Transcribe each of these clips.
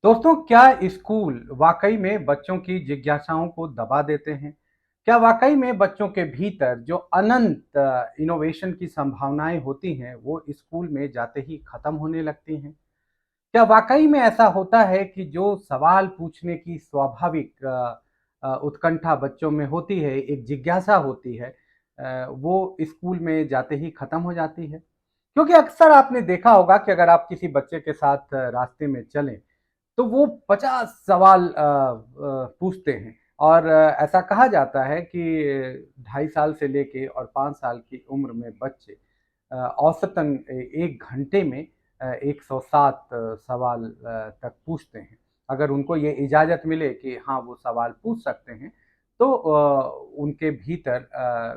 दोस्तों, क्या स्कूल वाकई में बच्चों की जिज्ञासाओं को दबा देते हैं? क्या वाकई में बच्चों के भीतर जो अनंत इनोवेशन की संभावनाएं होती हैं, वो स्कूल में जाते ही खत्म होने लगती हैं? क्या वाकई में ऐसा होता है कि जो सवाल पूछने की स्वाभाविक उत्कंठा बच्चों में होती है, एक जिज्ञासा होती है, वो स्कूल में जाते ही खत्म हो जाती है? क्योंकि अक्सर आपने देखा होगा कि अगर आप किसी बच्चे के साथ रास्ते में चलें, तो वो 50 सवाल पूछते हैं और ऐसा कहा जाता है कि 2.5 साल से लेके और 5 साल की उम्र में बच्चे औसतन 1 घंटे में 107 सवाल तक पूछते हैं। अगर उनको ये इजाज़त मिले कि हाँ, वो सवाल पूछ सकते हैं, तो उनके भीतर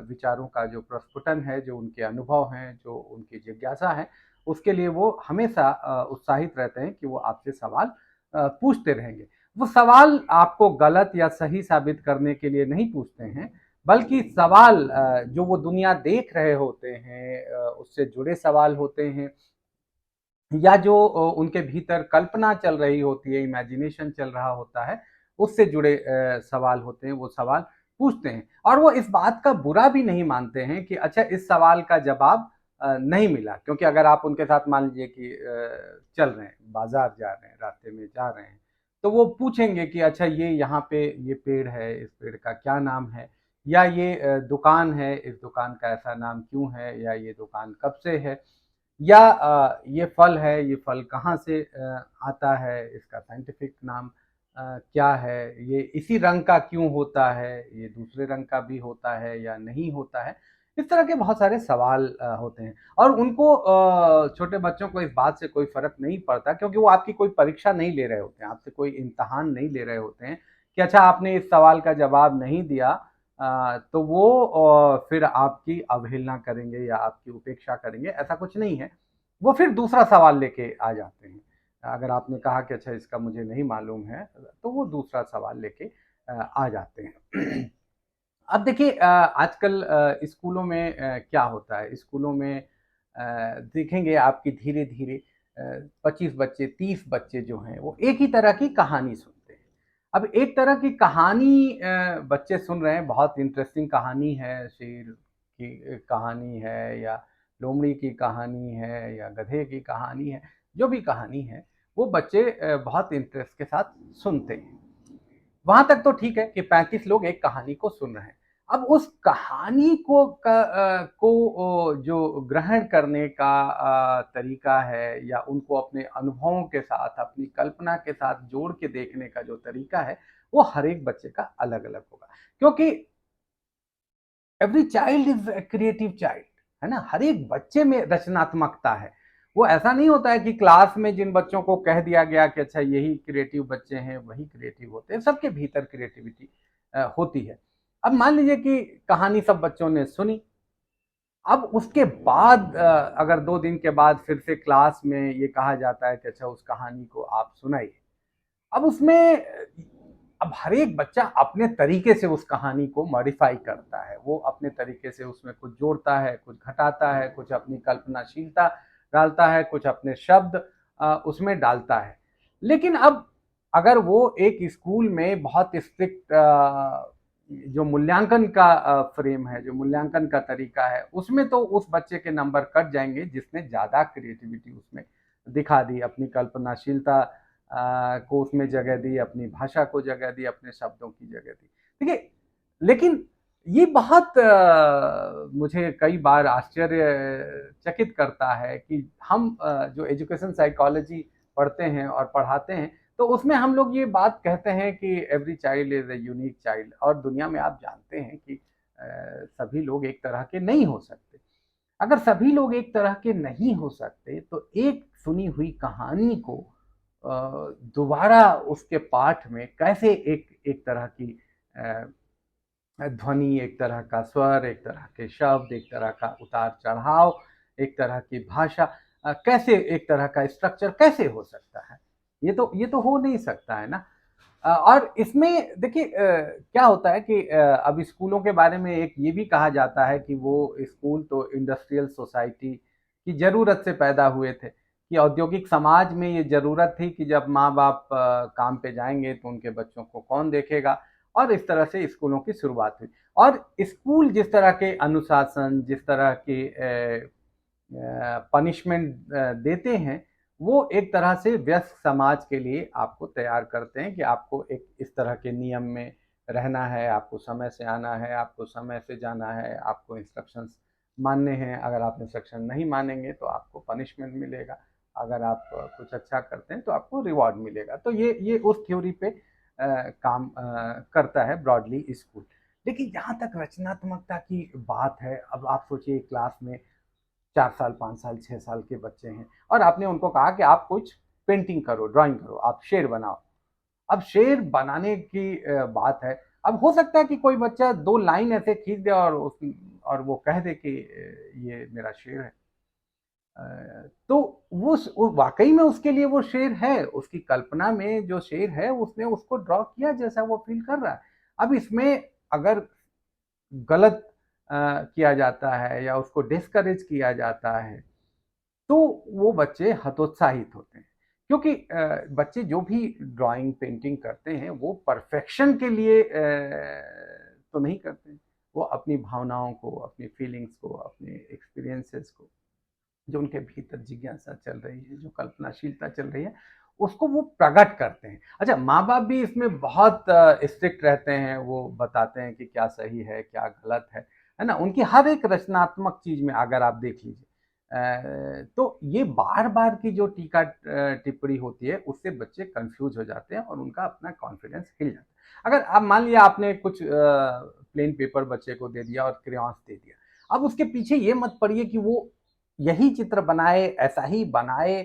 विचारों का जो प्रस्फुटन है, जो उनके अनुभव हैं, जो उनकी जिज्ञासा है, उसके लिए वो हमेशा उत्साहित रहते हैं कि वो आपसे सवाल पूछते रहेंगे। वो सवाल आपको गलत या सही साबित करने के लिए नहीं पूछते हैं, बल्कि सवाल जो वो दुनिया देख रहे होते हैं, उससे जुड़े सवाल होते हैं, या जो उनके भीतर कल्पना चल रही होती है, इमेजिनेशन चल रहा होता है, उससे जुड़े सवाल होते हैं, वो सवाल पूछते हैं। और वो इस बात का बुरा भी नहीं मानते हैं कि अच्छा, इस सवाल का जवाब नहीं मिला, क्योंकि अगर आप उनके साथ मान लीजिए कि चल रहे हैं, बाज़ार जा रहे हैं, रास्ते में जा रहे हैं, तो वो पूछेंगे कि अच्छा, ये यहाँ पे ये पेड़ है, इस पेड़ का क्या नाम है? या ये दुकान है, इस दुकान का ऐसा नाम क्यों है? या ये दुकान कब से है? या ये फल है, ये फल कहाँ से आता है, इसका साइंटिफिक नाम क्या है, ये इसी रंग का क्यों होता है, ये दूसरे रंग का भी होता है या नहीं होता है। इस तरह के बहुत सारे सवाल होते हैं और उनको छोटे बच्चों को इस बात से कोई फ़र्क नहीं पड़ता, क्योंकि वो आपकी कोई परीक्षा नहीं ले रहे होते हैं, आपसे कोई इम्तिहान नहीं ले रहे होते हैं कि अच्छा, आपने इस सवाल का जवाब नहीं दिया, तो वो फिर आपकी अवहेलना करेंगे या आपकी उपेक्षा करेंगे, ऐसा कुछ नहीं है। वो फिर दूसरा सवाल लेके आ जाते हैं। अगर आपने कहा कि अच्छा, इसका मुझे नहीं मालूम है, तो वो दूसरा सवाल लेके आ जाते हैं। अब देखिए, आजकल स्कूलों में क्या होता है, स्कूलों में देखेंगे आप कि धीरे-धीरे 25 बच्चे, 30 बच्चे जो हैं, वो एक ही तरह की कहानी सुनते हैं। अब एक तरह की कहानी बच्चे सुन रहे हैं, बहुत इंटरेस्टिंग कहानी है, शेर की कहानी है या लोमड़ी की कहानी है या गधे की कहानी है, जो भी कहानी है, वो बच्चे बहुत इंटरेस्ट के साथ सुनते हैं। वहां तक तो ठीक है कि 35 लोग एक कहानी को सुन रहे हैं। अब उस कहानी को जो ग्रहण करने का तरीका है, या उनको अपने अनुभवों के साथ, अपनी कल्पना के साथ जोड़ के देखने का जो तरीका है, वो हर एक बच्चे का अलग-अलग होगा। क्योंकि every child is a creative child, है ना? हर एक बच्चे में रचनात्मकता है। वो ऐसा नहीं होता है कि क्लास में जिन बच्चों को कह दिया गया कि अच्छा, यही क्रिएटिव बच्चे हैं, वही क्रिएटिव होते हैं। सबके भीतर क्रिएटिविटी होती है। अब मान लीजिए कि कहानी सब बच्चों ने सुनी। अब उसके बाद अगर 2 दिन के बाद फिर से क्लास में ये कहा जाता है कि अच्छा, उस कहानी को आप सुनाइए। अब उसमें अब हर एक बच्चा अपने तरीके से उस कहानी को मॉडिफाई करता है। वो अपने तरीके से उसमें कुछ जोड़ता है, कुछ घटाता है, कुछ अपनी कल्पनाशीलता डालता है, कुछ अपने शब्द उसमें डालता है। लेकिन अब अगर वो एक स्कूल में बहुत स्ट्रिक्ट जो मूल्यांकन का फ्रेम है, जो मूल्यांकन का तरीका है, उसमें तो उस बच्चे के नंबर कट जाएँगे जिसने ज़्यादा क्रिएटिविटी उसमें दिखा दी, अपनी कल्पनाशीलता को उसमें जगह दी, अपनी भाषा को जगह दी, अपने शब्दों की जगह दी। देखिए, लेकिन ये बहुत मुझे कई बार आश्चर्यचकित करता है कि हम जो एजुकेशन साइकोलॉजी पढ़ते हैं और पढ़ाते हैं, तो उसमें हम लोग ये बात कहते हैं कि every child is a unique child, और दुनिया में आप जानते हैं कि सभी लोग एक तरह के नहीं हो सकते। अगर सभी लोग एक तरह के नहीं हो सकते, तो एक सुनी हुई कहानी को अ, दोबारा उसके पाठ में कैसे एक एक तरह की अ, ध्वनि, एक तरह का स्वर, एक तरह के शब्द, एक तरह का उतार-चढ़ाव, एक तरह की भाषा, कैसे एक तरह का स्ट्रक्चर कैसे हो सकता है? ये तो हो नहीं सकता है ना? और इसमें देखिए, क्या होता है कि अब स्कूलों के बारे में एक ये भी कहा जाता है कि वो स्कूल तो इंडस्ट्रियल सोसाइटी की ज़रूरत से पैदा हुए थे। कि औद्योगिक समाज में ये ज़रूरत थी कि जब माँ-बाप काम पे जाएँगे तो उनके बच्चों को कौन देखेगा, और इस तरह से स्कूलों की शुरुआत हुई। और स्कूल जिस तरह के अनुशासन, जिस तरह की पनिशमेंट देते हैं, वो एक तरह से व्यस्त समाज के लिए आपको तैयार करते हैं कि आपको एक इस तरह के नियम में रहना है, आपको समय से आना है, आपको समय से जाना है, आपको इंस्ट्रक्शंस मानने हैं। अगर आप इंस्ट्रक्शन नहीं मानेंगे तो आपको पनिशमेंट मिलेगा। अगर आप कुछ अच्छा करते हैं तो आपको रिवॉर्ड मिलेगा। तो ये उस थ्योरी पे काम करता है ब्रॉडली स्कूल। देखिए, जहाँ तक रचनात्मकता की बात है, अब आप सोचिए क्लास में 4 साल, 5 साल, 6 साल के बच्चे हैं और आपने उनको कहा कि आप कुछ पेंटिंग करो, ड्राइंग करो, आप शेर बनाओ। अब शेर बनाने की बात है, अब हो सकता है कि कोई बच्चा 2 लाइन ऐसे खींच दे और वो कह दे कि ये मेरा शेर है। तो वो वाक़ई में उसके लिए वो शेर है, उसकी कल्पना में जो शेर है, उसने उसको ड्रॉ किया जैसा वो फ़ील कर रहा है। अब इसमें अगर गलत किया जाता है या उसको डिस्करेज किया जाता है, तो वो बच्चे हतोत्साहित होते हैं। क्योंकि बच्चे जो भी ड्राइंग, पेंटिंग करते हैं, वो परफेक्शन के लिए तो नहीं करते हैं। वो अपनी भावनाओं को, अपनी फीलिंग्स को, अपने एक्सपीरियंसेस को, जो उनके भीतर जिज्ञासा चल रही है, जो कल्पनाशीलता चल रही है, उसको वो प्रकट करते हैं। अच्छा, माँ-बाप भी इसमें बहुत स्ट्रिक्ट रहते हैं, वो बताते हैं कि क्या सही है, क्या गलत है ना? उनकी हर एक रचनात्मक चीज़ में अगर आप देख लीजिए तो ये बार-बार की जो टिप्पणी होती है, उससे बच्चे कन्फ्यूज़ हो जाते हैं और उनका अपना कॉन्फिडेंस हिल जाता है। अगर अब मान लिया आपने कुछ प्लेन पेपर बच्चे को दे दिया और क्रेयॉन्स दे दिया, अब उसके पीछे ये मत पड़िए कि वो यही चित्र बनाए, ऐसा ही बनाए,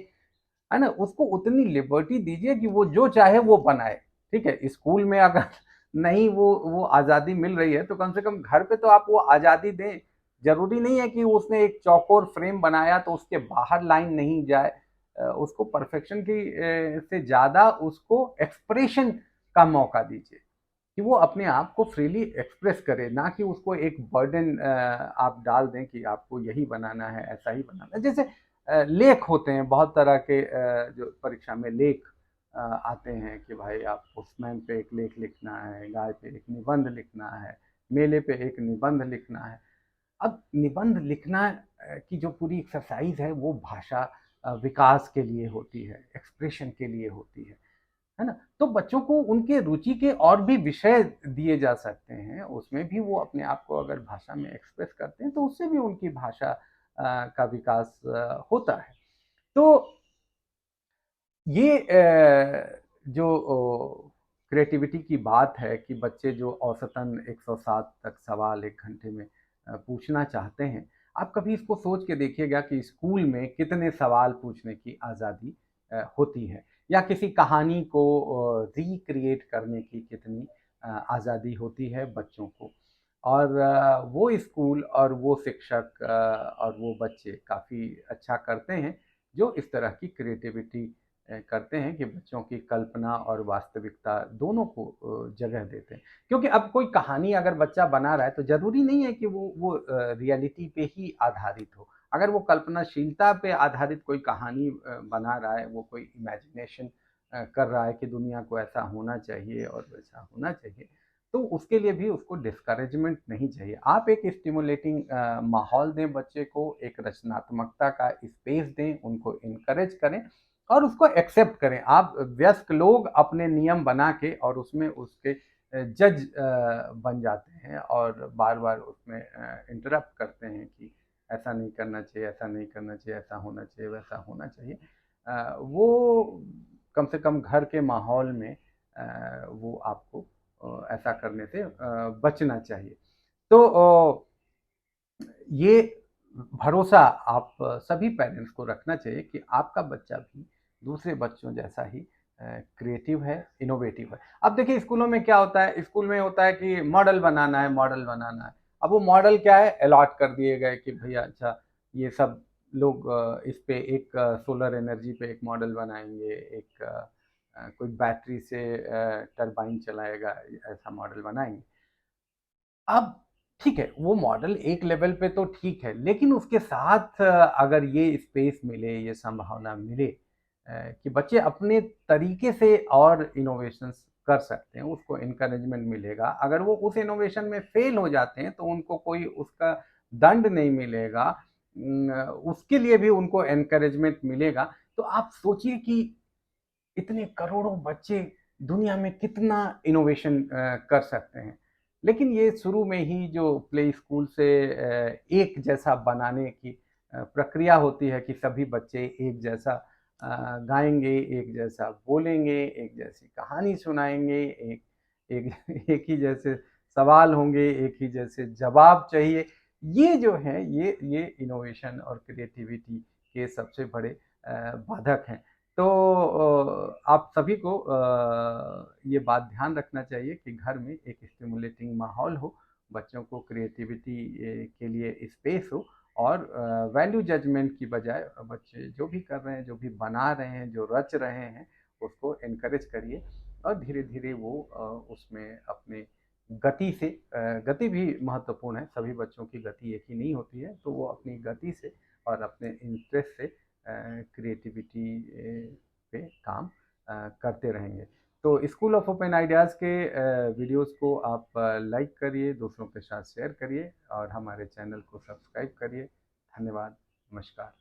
है ना? उसको उतनी लिबर्टी दीजिए कि वो जो चाहे वो बनाए, ठीक है? स्कूल में अगर नहीं वो आज़ादी मिल रही है, तो कम से कम घर पे तो आप वो आज़ादी दें। ज़रूरी नहीं है कि उसने एक चौकोर फ्रेम बनाया तो उसके बाहर लाइन नहीं जाए। उसको परफेक्शन की से ज़्यादा उसको एक्सप्रेशन का मौका दीजिए। कि वो अपने आप को फ्रीली एक्सप्रेस करे, ना कि उसको एक बर्डन आप डाल दें कि आपको यही बनाना है, ऐसा ही बनाना है। जैसे लेख होते हैं, बहुत तरह के जो परीक्षा में लेख आते हैं कि भाई आप पोस्टमैन पे एक लेख लिखना है, गाय पे एक निबंध लिखना है, मेले पे एक निबंध लिखना है। अब निबंध लिखना की जो पूरी एक्सरसाइज है वो भाषा विकास के लिए होती है, एक्सप्रेशन के लिए होती है ना? तो बच्चों को उनके रुचि के और भी विषय दिए जा सकते हैं, उसमें भी वो अपने आप को अगर भाषा में एक्सप्रेस करते हैं, तो उससे भी उनकी भाषा का विकास होता है। तो ये जो क्रिएटिविटी की बात है कि बच्चे जो औसतन 107 तक सवाल 1 घंटे में पूछना चाहते हैं, आप कभी इसको सोच के देखिएगा कि स्कूल में कितने सवाल पूछने की आज़ादी होती है, या किसी कहानी को रिक्रिएट करने की कितनी आज़ादी होती है बच्चों को। और वो स्कूल और वो शिक्षक और वो बच्चे काफ़ी अच्छा करते हैं, जो इस तरह की क्रिएटिविटी करते हैं कि बच्चों की कल्पना और वास्तविकता दोनों को जगह देते हैं। क्योंकि अब कोई कहानी अगर बच्चा बना रहा है तो ज़रूरी नहीं है कि वो रियलिटी पे ही आधारित हो। अगर वो कल्पनाशीलता पे आधारित कोई कहानी बना रहा है, वो कोई इमेजिनेशन कर रहा है कि दुनिया को ऐसा होना चाहिए और वैसा होना चाहिए, तो उसके लिए भी उसको डिस्करेजमेंट नहीं चाहिए। आप एक स्टिमुलेटिंग माहौल दें बच्चे को, एक रचनात्मकता का स्पेस दें, उनको एनकरेज करें और उसको एक्सेप्ट करें। आप वयस्क लोग अपने नियम बना के और उसमें उसके जज बन जाते हैं और बार-बार उसमें इंटरप्ट करते हैं कि ऐसा नहीं करना चाहिए, ऐसा नहीं करना चाहिए, ऐसा होना चाहिए, वैसा होना चाहिए। वो कम से कम घर के माहौल में वो आपको ऐसा करने से बचना चाहिए। तो ये भरोसा आप सभी पेरेंट्स को रखना चाहिए कि आपका बच्चा भी दूसरे बच्चों जैसा ही क्रिएटिव है, इनोवेटिव है। अब देखिए स्कूलों में क्या होता है, स्कूल में होता है कि मॉडल बनाना है, मॉडल बनाना है। अब वो मॉडल क्या है, अलॉट कर दिए गए कि भैया अच्छा ये सब लोग इस पे एक सोलर एनर्जी पे एक मॉडल बनाएंगे, एक कोई बैटरी से टरबाइन चलाएगा, ऐसा मॉडल बनाएंगे। अब ठीक है, वो मॉडल एक लेवल पे तो ठीक है, लेकिन उसके साथ अगर ये स्पेस मिले, ये संभावना मिले कि बच्चे अपने तरीके से और इनोवेशंस कर सकते हैं, उसको एनकरेजमेंट मिलेगा। अगर वो उस इनोवेशन में फेल हो जाते हैं, तो उनको कोई उसका दंड नहीं मिलेगा, उसके लिए भी उनको एनकरेजमेंट मिलेगा। तो आप सोचिए कि इतने करोड़ों बच्चे दुनिया में कितना इनोवेशन कर सकते हैं। लेकिन ये शुरू में ही जो प्ले स्कूल से एक जैसा बनाने की प्रक्रिया होती है कि सभी बच्चे एक जैसा गाएंगे, एक जैसा बोलेंगे, एक जैसी कहानी सुनाएंगे, एक एक एक ही जैसे सवाल होंगे, एक ही जैसे जवाब चाहिए। ये जो है, ये इनोवेशन और क्रिएटिविटी के सबसे बड़े बाधक हैं। तो आप सभी को ये बात ध्यान रखना चाहिए कि घर में एक स्टिमुलेटिंग माहौल हो, बच्चों को क्रिएटिविटी के लिए स्पेस हो, और वैल्यू जजमेंट की बजाय बच्चे जो भी कर रहे हैं, जो भी बना रहे हैं, जो रच रहे हैं, उसको एनकरेज करिए, और धीरे धीरे वो उसमें अपने गति से, गति भी महत्वपूर्ण है, सभी बच्चों की गति एक ही नहीं होती है, तो वो अपनी गति से और अपने इंटरेस्ट से क्रिएटिविटी पे काम करते रहेंगे। तो स्कूल ऑफ ओपन आइडियाज़ के वीडियोस को आप लाइक करिए, दूसरों के साथ शेयर करिए, और हमारे चैनल को सब्सक्राइब करिए। धन्यवाद। नमस्कार।